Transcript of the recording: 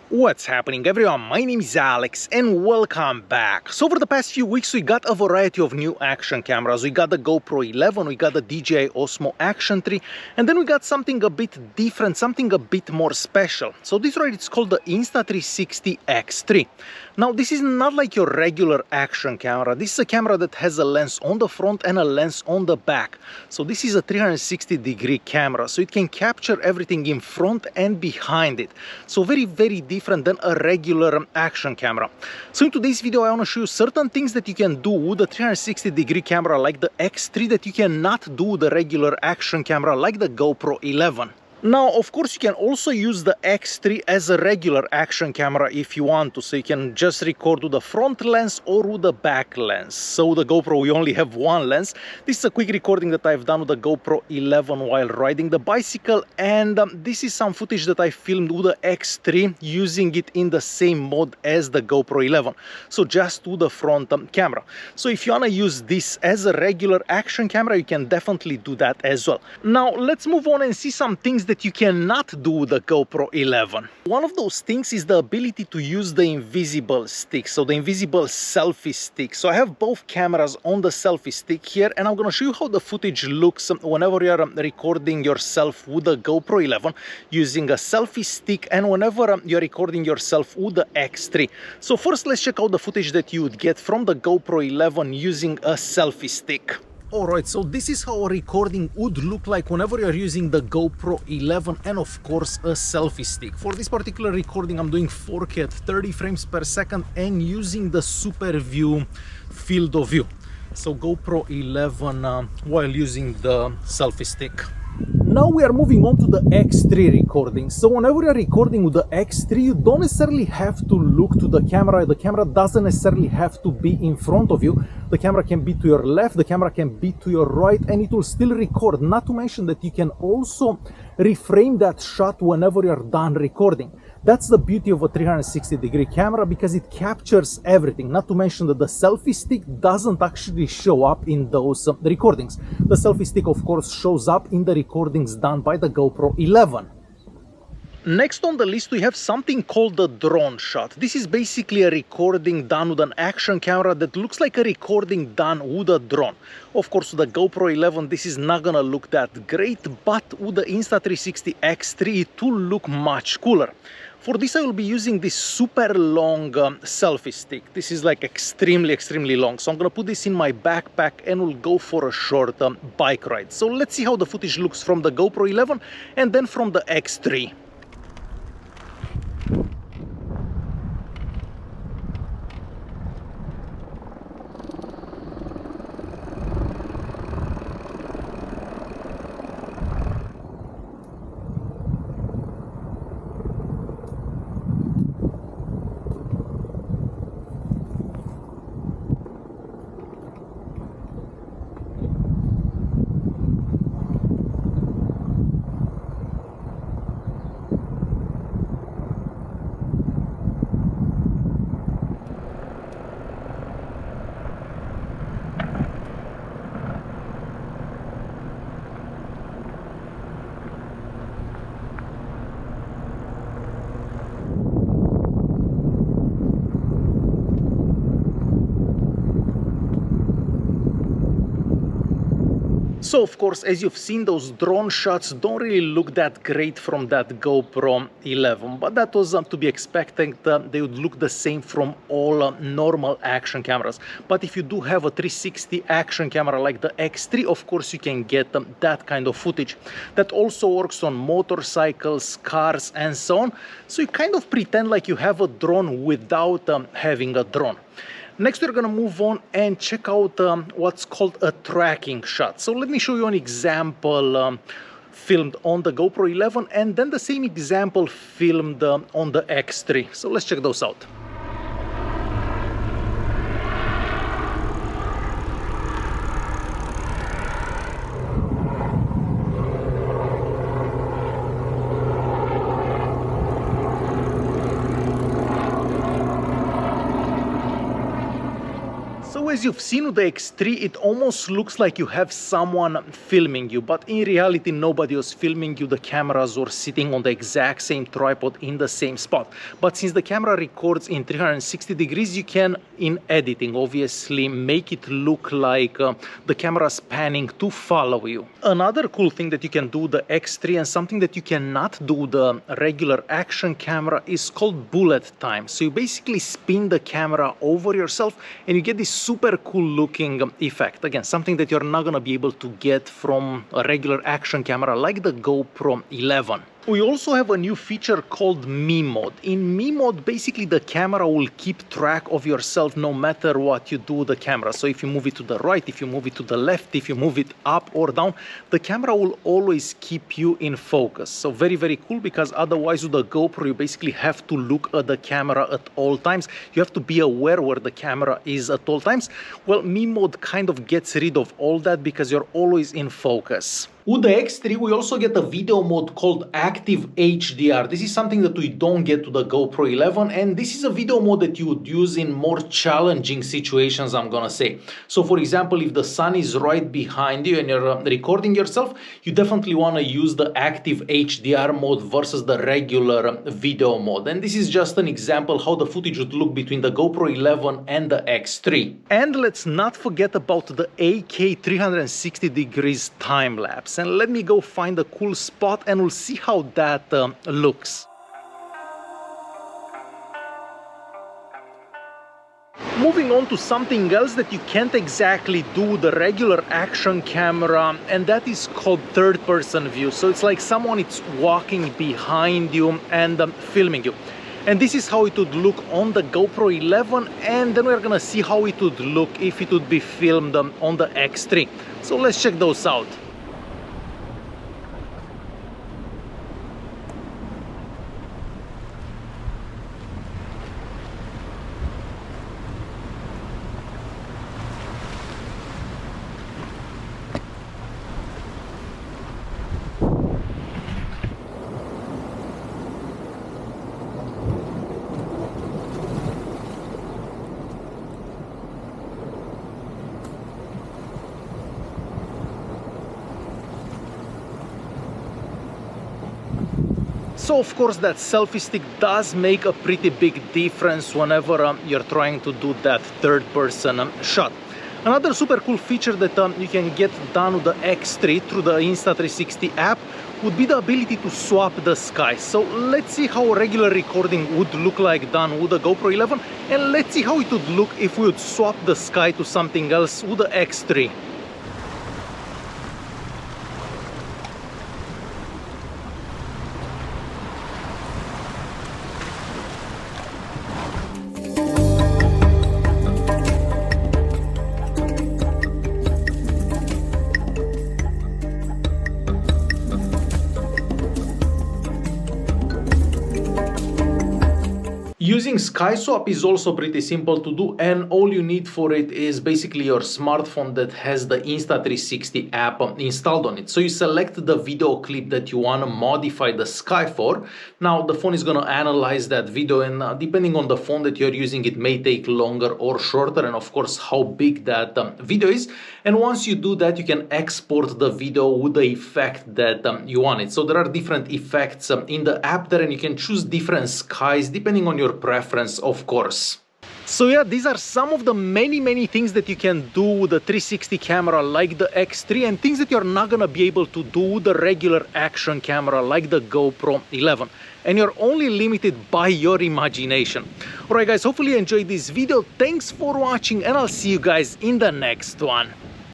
What's happening, everyone? My name is Alex and welcome back. So over the past few weeks we got a variety of new action cameras. We got the GoPro 11, we got the DJI Osmo Action 3, and then we got something a bit different, something a bit more special. So this right, it's called the Insta360 X3. Now this is not like your regular action camera. This is a camera that has a lens on the front and a lens on the back. So this is a 360-degree camera, so it can capture everything in front and behind it. So very different than a regular action camera. So in today's video I want to show you certain things that you can do with the 360-degree camera like the X3 that you cannot do with the regular action camera like the GoPro 11. Now, of course, you can also use the X3 as a regular action camera if you want to. So you can just record with the front lens or with the back lens. So with the GoPro, we only have one lens. This is a quick recording that I've done with the GoPro 11 while riding the bicycle. And this is some footage that I filmed with the X3 using it in the same mode as the GoPro 11. So just with the front camera. So if you want to use this as a regular action camera, you can definitely do that as well. Now, let's move on and see some things that you cannot do with the GoPro 11. One of those things is the ability to use the invisible stick, so the invisible selfie stick. So I have both cameras on the selfie stick here, and I'm going to show you how the footage looks whenever you're recording yourself with the GoPro 11 using a selfie stick and whenever you're recording yourself with the X3. So first, let's check out the footage that you would get from the GoPro 11 using a selfie stick. Alright, so this is how a recording would look like whenever you're using the GoPro 11 and of course a selfie stick. For this particular recording I'm doing 4K at 30 frames per second and using the super view field of view. So GoPro 11 while using the selfie stick. Now we are moving on to the X3 recording. So whenever you're recording with the X3, you don't necessarily have to look to the camera. The camera doesn't necessarily have to be in front of you. The camera can be to your left, the camera can be to your right, and it will still record. Not to mention that you can also reframe that shot whenever you're done recording. That's the beauty of a 360-degree camera, because it captures everything. Not to mention that the selfie stick doesn't actually show up in those recordings. The selfie stick, of course, shows up in the recordings done by the GoPro 11. Next on the list we have something called the drone shot. This is basically a recording done with an action camera that looks like a recording done with a drone. Of course, with the GoPro 11 this is not gonna look that great, but with the Insta360 X3 it will look much cooler. For this I will be using this super long selfie stick. This is like extremely long. So I'm gonna put this in my backpack and we'll go for a short bike ride. So let's see how the footage looks from the GoPro 11 and then from the X3. So of course, as you've seen, those drone shots don't really look that great from that GoPro 11, but that was to be expected. They would look the same from all normal action cameras. But if you do have a 360 action camera like the X3, of course you can get that kind of footage. That also works on motorcycles, cars and so on. So you kind of pretend like you have a drone without having a drone. Next, we're gonna move on and check out what's called a tracking shot. So let me show you an example filmed on the GoPro 11 and then the same example filmed on the X3. So let's check those out. So as you've seen with the X3, it almost looks like you have someone filming you, but in reality nobody was filming you. The cameras were sitting on the exact same tripod in the same spot. But since the camera records in 360 degrees, you can, in editing, obviously make it look like the camera's panning to follow you. Another cool thing that you can do with the X3, and something that you cannot do with the regular action camera, is called bullet time. So you basically spin the camera over yourself and you get this super cool looking effect. Again, something that you're not gonna be able to get from a regular action camera like the GoPro 11. We also have a new feature called Me Mode. In Me Mode, basically the camera will keep track of yourself no matter what you do with the camera. So if you move it to the right, if you move it to the left, if you move it up or down, the camera will always keep you in focus. So very, very cool, because otherwise with the GoPro, you basically have to look at the camera at all times. You have to be aware where the camera is at all times. Well, Me Mode kind of gets rid of all that because you're always in focus. With the X3, we also get a video mode called Active HDR. This is something that we don't get to the GoPro 11, and this is a video mode that you would use in more challenging situations, I'm gonna say. So for example, if the sun is right behind you and you're recording yourself, you definitely wanna use the Active HDR mode versus the regular video mode. And this is just an example how the footage would look between the GoPro 11 and the X3. And let's not forget about the AK 360 degrees time lapse. And let me go find a cool spot and we'll see how that looks. Moving on to something else that you can't exactly do with the regular action camera, and that is called third-person view. So it's like someone is walking behind you and filming you. And this is how it would look on the GoPro 11, and then we're gonna see how it would look if it would be filmed on the X3. So let's check those out. So of course that selfie stick does make a pretty big difference whenever you're trying to do that third-person shot. Another super cool feature that you can get done with the X3 through the Insta360 app would be the ability to swap the sky. So let's see how regular recording would look like done with the GoPro 11, and let's see how it would look if we would swap the sky to something else with the X3. Using Sky Swap is also pretty simple to do, and all you need for it is basically your smartphone that has the Insta360 app installed on it. So you select the video clip that you want to modify the sky for. Now the phone is going to analyze that video, and depending on the phone that you're using, it may take longer or shorter, and of course how big that video is. And once you do that, you can export the video with the effect that you want it. So there are different effects in the app there, and you can choose different skies depending on your preference, of course. So yeah, these are some of the many things that you can do with the 360 camera like the X3, and things that you're not gonna be able to do with the regular action camera like the GoPro 11. And you're only limited by your imagination. Alright guys, hopefully you enjoyed this video. Thanks for watching, and I'll see you guys in the next one.